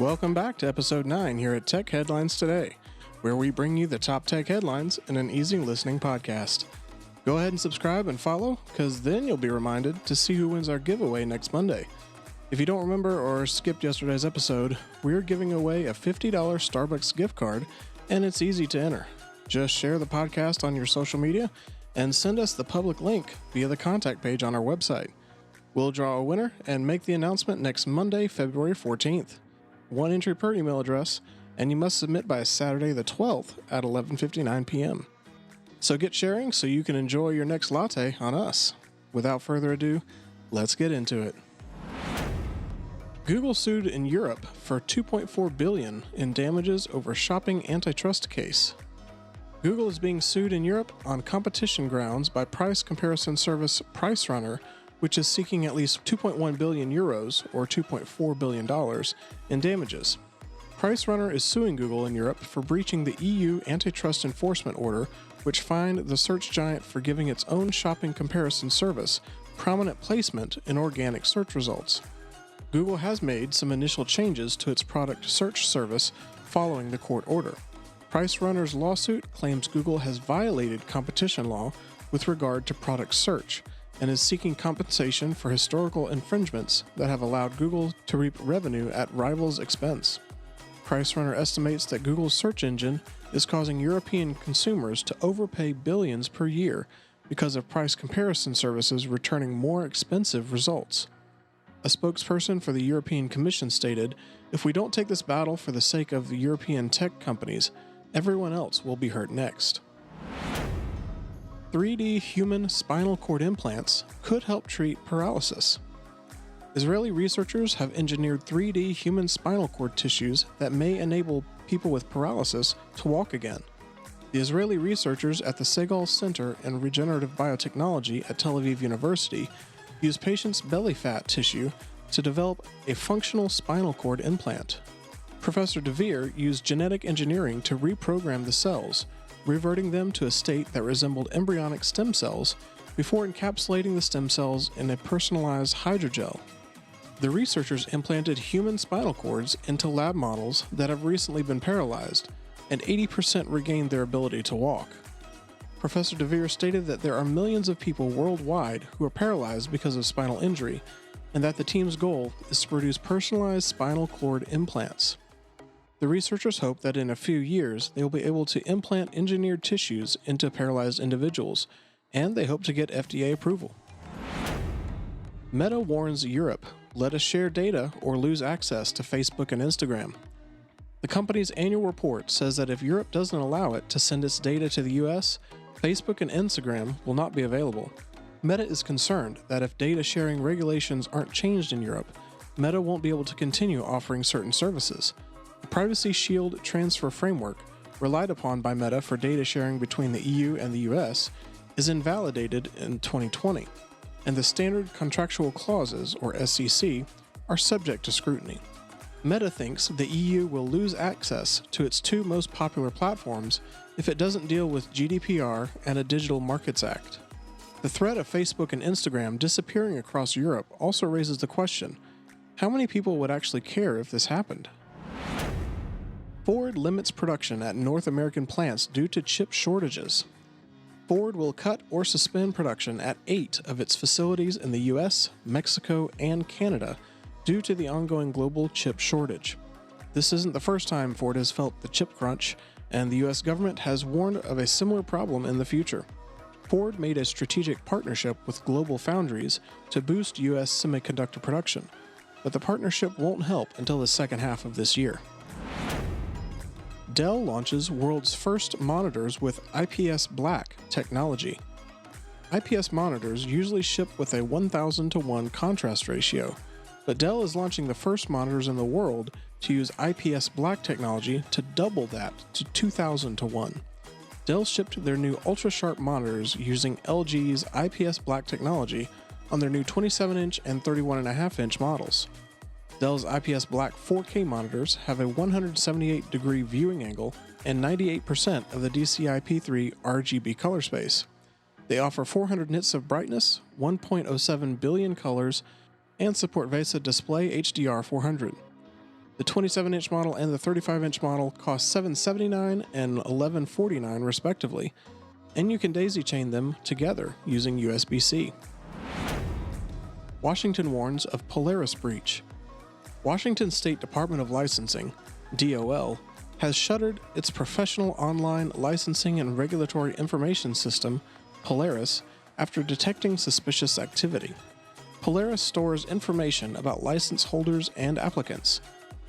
Welcome back to episode 9 here at Tech Headlines Today, where we bring you the top tech headlines in an easy listening podcast. Go ahead and subscribe and follow, because then you'll be reminded to see who wins our giveaway next Monday. If you don't remember or skipped yesterday's episode, we're giving away a $50 Starbucks gift card, and it's easy to enter. Just share the podcast on your social media and send us the public link via the contact page on our website. We'll draw a winner and make the announcement next Monday, February 14th. One entry per email address, and you must submit by Saturday the 12th at 11:59 p.m. So get sharing so you can enjoy your next latte on us. Without further ado, let's get into it. Google sued in Europe for $2.4 billion in damages over shopping antitrust case. Google is being sued in Europe on competition grounds by price comparison service PriceRunner, which is seeking at least 2.1 billion euros, or $2.4 billion, in damages. PriceRunner is suing Google in Europe for breaching the EU antitrust enforcement order, which fined the search giant for giving its own shopping comparison service prominent placement in organic search results. Google has made some initial changes to its product search service following the court order. PriceRunner's lawsuit claims Google has violated competition law with regard to product search, and is seeking compensation for historical infringements that have allowed Google to reap revenue at rivals' expense. PriceRunner estimates that Google's search engine is causing European consumers to overpay billions per year because of price comparison services returning more expensive results. A spokesperson for the European Commission stated, "If we don't take this battle for the sake of the European tech companies, everyone else will be hurt next." 3D human spinal cord implants could help treat paralysis. Israeli researchers have engineered 3D human spinal cord tissues that may enable people with paralysis to walk again. The Israeli researchers at the Segal Center in Regenerative Biotechnology at Tel Aviv University use patients' belly fat tissue to develop a functional spinal cord implant. Professor DeVere used genetic engineering to reprogram the cells, reverting them to a state that resembled embryonic stem cells before encapsulating the stem cells in a personalized hydrogel. The researchers implanted human spinal cords into lab models that have recently been paralyzed, and 80% regained their ability to walk. Professor DeVere stated that there are millions of people worldwide who are paralyzed because of spinal injury, and that the team's goal is to produce personalized spinal cord implants. The researchers hope that in a few years they will be able to implant engineered tissues into paralyzed individuals, and they hope to get FDA approval. Meta warns Europe, let us share data or lose access to Facebook and Instagram. The company's annual report says that if Europe doesn't allow it to send its data to the US, Facebook and Instagram will not be available. Meta is concerned that if data sharing regulations aren't changed in Europe, Meta won't be able to continue offering certain services. The Privacy Shield transfer framework, relied upon by Meta for data sharing between the EU and the US, is invalidated in 2020, and the Standard Contractual Clauses, or SCC, are subject to scrutiny. Meta thinks the EU will lose access to its two most popular platforms if it doesn't deal with GDPR and a Digital Markets Act. The threat of Facebook and Instagram disappearing across Europe also raises the question, how many people would actually care if this happened? Ford limits production at North American plants due to chip shortages. Ford will cut or suspend production at 8 of its facilities in the US, Mexico, and Canada due to the ongoing global chip shortage. This isn't the first time Ford has felt the chip crunch, and the US government has warned of a similar problem in the future. Ford made a strategic partnership with Global Foundries to boost US semiconductor production, but the partnership won't help until the second half of this year. Dell launches world's first monitors with IPS black technology. IPS monitors usually ship with a 1,000-to-1 contrast ratio, but Dell is launching the first monitors in the world to use IPS black technology to double that to 2,000-to-1. Dell shipped their new ultra-sharp monitors using LG's IPS black technology on their new 27-inch and 31.5-inch models. Dell's IPS Black 4K monitors have a 178-degree viewing angle and 98% of the DCI-P3 RGB color space. They offer 400 nits of brightness, 1.07 billion colors, and support VESA Display HDR 400. The 27-inch model and the 35-inch model cost $779 and $1149 respectively, and you can daisy chain them together using USB-C. Washington warns of Polaris breach. Washington State Department of Licensing, DOL, has shuttered its professional online licensing and regulatory information system, Polaris, after detecting suspicious activity. Polaris stores information about license holders and applicants.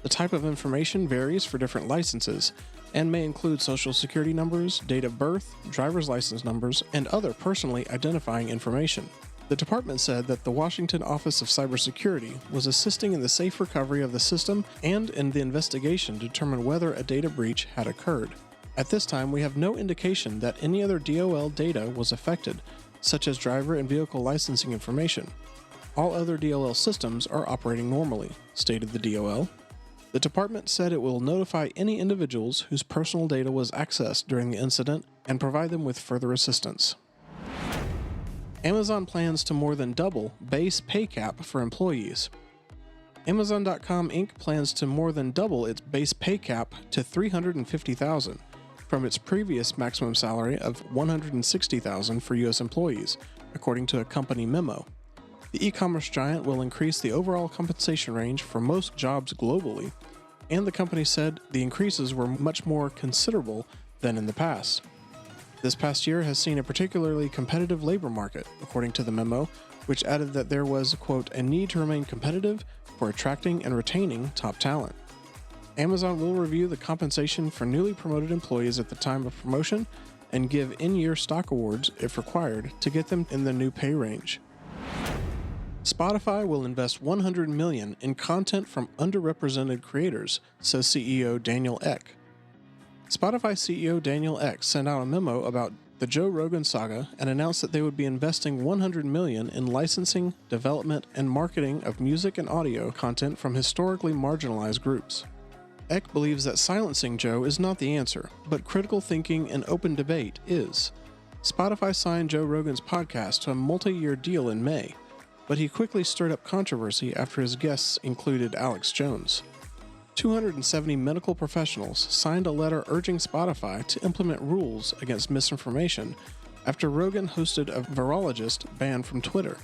The type of information varies for different licenses and may include social security numbers, date of birth, driver's license numbers, and other personally identifying information. The department said that the Washington Office of Cybersecurity was assisting in the safe recovery of the system and in the investigation to determine whether a data breach had occurred. At this time, we have no indication that any other DOL data was affected, such as driver and vehicle licensing information. All other DOL systems are operating normally, stated the DOL. The department said it will notify any individuals whose personal data was accessed during the incident and provide them with further assistance. Amazon plans to more than double base pay cap for employees. Amazon.com Inc. plans to more than double its base pay cap to $350,000 from its previous maximum salary of $160,000 for U.S. employees, according to a company memo. The e-commerce giant will increase the overall compensation range for most jobs globally, and the company said the increases were much more considerable than in the past. This past year has seen a particularly competitive labor market, according to the memo, which added that there was, quote, a need to remain competitive for attracting and retaining top talent. Amazon will review the compensation for newly promoted employees at the time of promotion and give in-year stock awards, if required, to get them in the new pay range. Spotify will invest $100 million in content from underrepresented creators, says CEO Daniel Ek. Spotify CEO Daniel Ek sent out a memo about the Joe Rogan saga and announced that they would be investing $100 million in licensing, development, and marketing of music and audio content from historically marginalized groups. Ek believes that silencing Joe is not the answer, but critical thinking and open debate is. Spotify signed Joe Rogan's podcast to a multi-year deal in May, but he quickly stirred up controversy after his guests included Alex Jones. 270 medical professionals signed a letter urging Spotify to implement rules against misinformation after Rogan hosted a virologist banned from Twitter.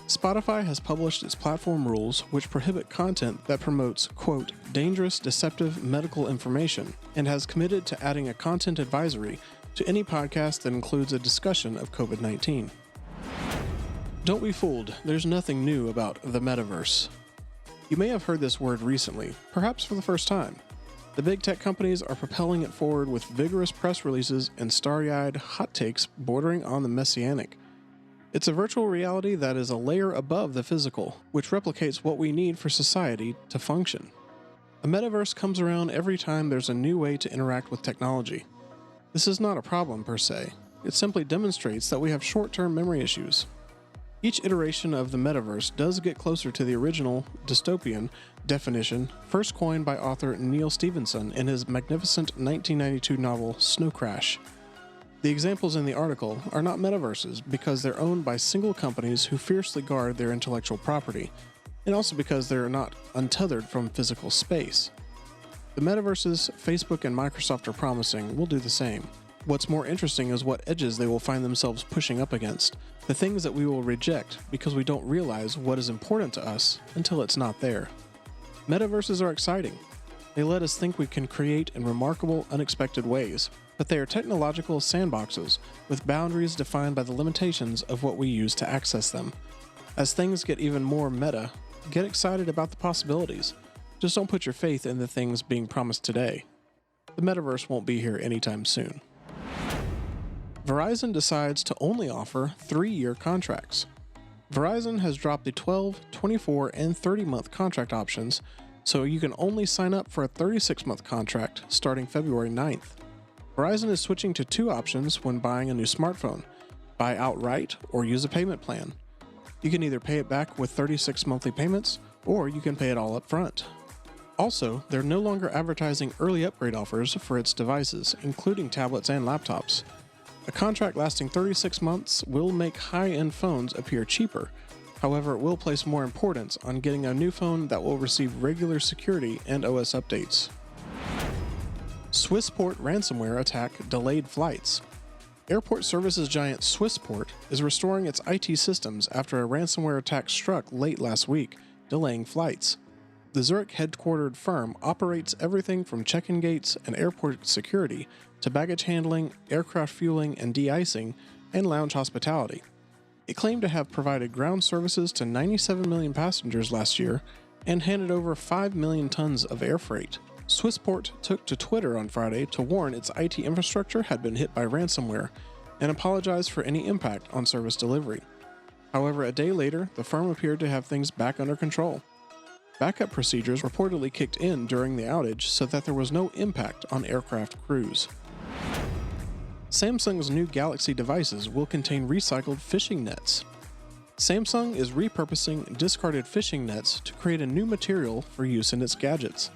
Spotify has published its platform rules which prohibit content that promotes, quote, dangerous, deceptive medical information, and has committed to adding a content advisory to any podcast that includes a discussion of COVID-19. Don't be fooled, there's nothing new about the Metaverse. You may have heard this word recently, perhaps for the first time. The big tech companies are propelling it forward with vigorous press releases and starry-eyed hot takes bordering on the messianic. It's a virtual reality that is a layer above the physical, which replicates what we need for society to function. A metaverse comes around every time there's a new way to interact with technology. This is not a problem per se. It simply demonstrates that we have short-term memory issues. Each iteration of the metaverse does get closer to the original dystopian definition first coined by author Neil Stephenson in his magnificent 1992 novel Snow Crash. The examples in the article are not metaverses because they're owned by single companies who fiercely guard their intellectual property, and also because they're not untethered from physical space. The metaverses Facebook and Microsoft are promising will do the same. What's more interesting is what edges they will find themselves pushing up against, the things that we will reject because we don't realize what is important to us until it's not there. Metaverses are exciting. They let us think we can create in remarkable, unexpected ways, but they are technological sandboxes with boundaries defined by the limitations of what we use to access them. As things get even more meta, get excited about the possibilities. Just don't put your faith in the things being promised today. The metaverse won't be here anytime soon. Verizon decides to only offer 3-year contracts. Verizon has dropped the 12, 24, and 30-month contract options, so you can only sign up for a 36-month contract starting February 9th. Verizon is switching to 2 options when buying a new smartphone: buy outright or use a payment plan. You can either pay it back with 36 monthly payments, or you can pay it all up front. Also, they're no longer advertising early upgrade offers for its devices, including tablets and laptops. A contract lasting 36 months will make high-end phones appear cheaper. However, it will place more importance on getting a new phone that will receive regular security and OS updates. Swissport ransomware attack delayed flights. Airport services giant Swissport is restoring its IT systems after a ransomware attack struck late last week, delaying flights. The Zurich-headquartered firm operates everything from check-in gates and airport security to baggage handling, aircraft fueling and de-icing, and lounge hospitality. It claimed to have provided ground services to 97 million passengers last year and handed over 5 million tons of air freight. Swissport took to Twitter on Friday to warn its IT infrastructure had been hit by ransomware and apologized for any impact on service delivery. However, a day later, the firm appeared to have things back under control. Backup procedures reportedly kicked in during the outage so that there was no impact on aircraft crews. Samsung's new Galaxy devices will contain recycled fishing nets. Samsung is repurposing discarded fishing nets to create a new material for use in its gadgets.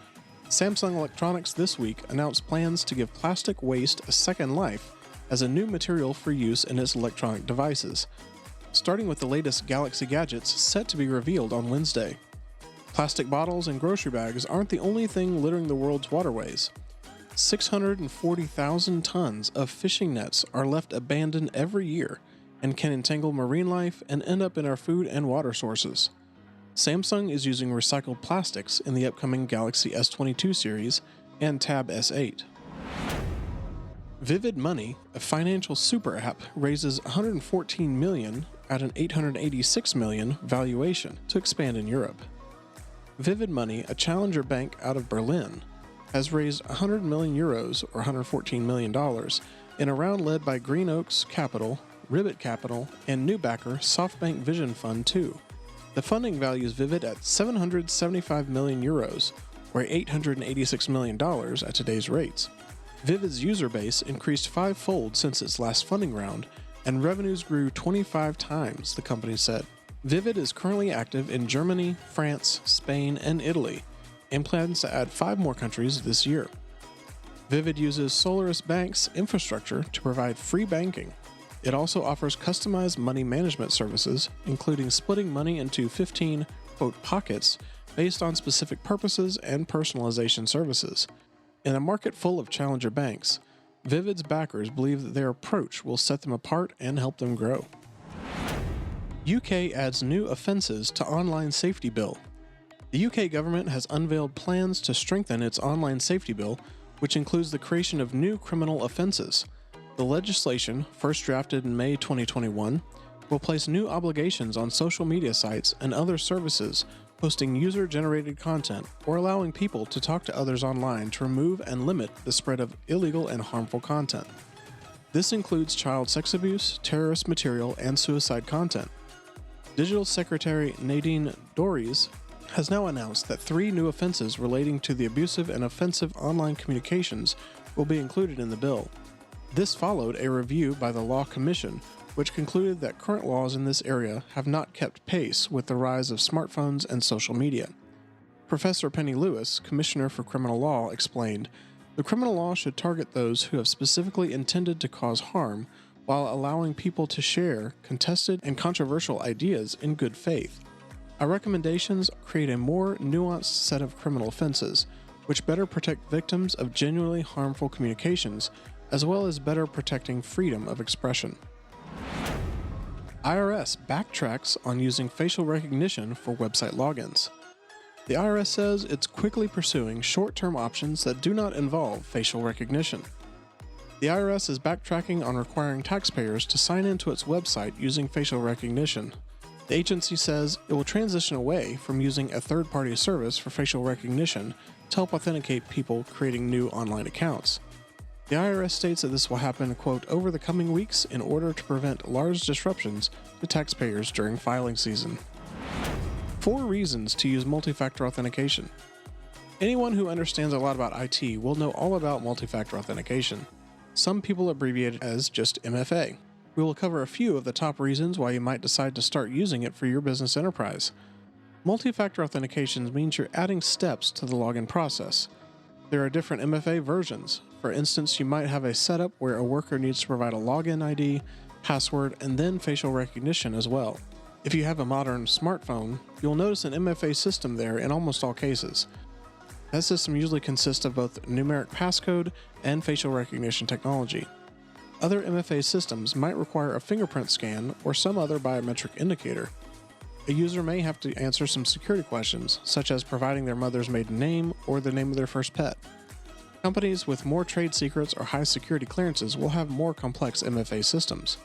Samsung Electronics this week announced plans to give plastic waste a second life as a new material for use in its electronic devices, starting with the latest Galaxy gadgets set to be revealed on Wednesday. Plastic bottles and grocery bags aren't the only thing littering the world's waterways. 640,000 tons of fishing nets are left abandoned every year and can entangle marine life and end up in our food and water sources. Samsung is using recycled plastics in the upcoming Galaxy S22 series and Tab S8. Vivid Money, a financial super app, raises $114 million at an $886 million valuation to expand in Europe. Vivid Money, a challenger bank out of Berlin, has raised 100 million euros or $114 million in a round led by Green Oaks Capital, Ribbit Capital, and new backer SoftBank Vision Fund II. The funding values Vivid at 775 million euros, or $886 million at today's rates. Vivid's user base increased five-fold since its last funding round, and revenues grew 25 times, the company said. Vivid is currently active in Germany, France, Spain, and Italy, and plans to add 5 more countries this year. Vivid uses Polaris Bank's infrastructure to provide free banking. It also offers customized money management services, including splitting money into 15, quote, pockets based on specific purposes and personalization services. In a market full of challenger banks, Vivid's backers believe that their approach will set them apart and help them grow. UK adds new offences to online safety bill. The UK government has unveiled plans to strengthen its online safety bill, which includes the creation of new criminal offences. The legislation, first drafted in May 2021, will place new obligations on social media sites and other services posting user-generated content or allowing people to talk to others online to remove and limit the spread of illegal and harmful content. This includes child sex abuse, terrorist material, and suicide content. Digital Secretary Nadine Dorries has now announced that 3 new offenses relating to the abusive and offensive online communications will be included in the bill. This followed a review by the Law Commission, which concluded that current laws in this area have not kept pace with the rise of smartphones and social media. Professor Penny Lewis, Commissioner for Criminal Law, explained, "The criminal law should target those who have specifically intended to cause harm while allowing people to share contested and controversial ideas in good faith. Our recommendations create a more nuanced set of criminal offenses, which better protect victims of genuinely harmful communications, as well as better protecting freedom of expression." IRS backtracks on using facial recognition for website logins. The IRS says it's quickly pursuing short-term options that do not involve facial recognition. The IRS is backtracking on requiring taxpayers to sign into its website using facial recognition. The agency says it will transition away from using a third-party service for facial recognition to help authenticate people creating new online accounts. The IRS states that this will happen, quote, over the coming weeks in order to prevent large disruptions to taxpayers during filing season. 4 reasons to use multi-factor authentication. Anyone who understands a lot about IT will know all about multi-factor authentication. Some people abbreviate it as just MFA. We will cover a few of the top reasons why you might decide to start using it for your business enterprise. Multi-factor authentication means you're adding steps to the login process. There are different MFA versions. For instance, you might have a setup where a worker needs to provide a login ID, password, and then facial recognition as well. If you have a modern smartphone, you'll notice an MFA system there in almost all cases. That system usually consists of both numeric passcode and facial recognition technology. Other MFA systems might require a fingerprint scan or some other biometric indicator. A user may have to answer some security questions, such as providing their mother's maiden name or the name of their first pet. Companies with more trade secrets or high security clearances will have more complex MFA systems.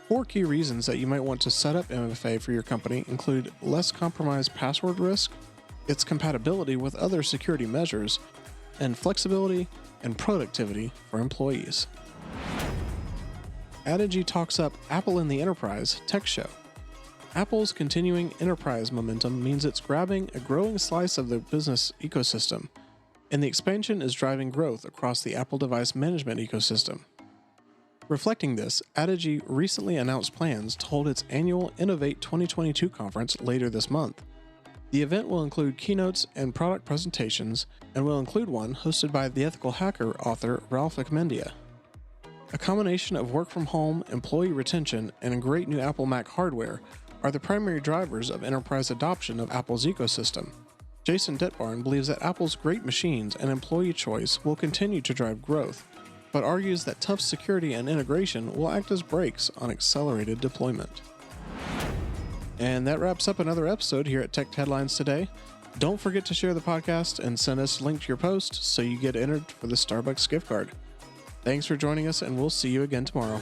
4 key reasons that you might want to set up MFA for your company include less compromised password risk, its compatibility with other security measures, and flexibility and productivity for employees. Adigi talks up Apple in the Enterprise Tech Show. Apple's continuing enterprise momentum means it's grabbing a growing slice of the business ecosystem, and the expansion is driving growth across the Apple device management ecosystem. Reflecting this, Adigi recently announced plans to hold its annual Innovate 2022 conference later this month. The event will include keynotes and product presentations, and will include one hosted by the ethical hacker author Ralph Acmendia. A combination of work from home, employee retention, and great new Apple Mac hardware are the primary drivers of enterprise adoption of Apple's ecosystem. Jason Detbarn believes that Apple's great machines and employee choice will continue to drive growth, but argues that tough security and integration will act as brakes on accelerated deployment. And that wraps up another episode here at Tech Headlines Today. Don't forget to share the podcast and send us a link to your post so you get entered for the Starbucks gift card. Thanks for joining us, and we'll see you again tomorrow.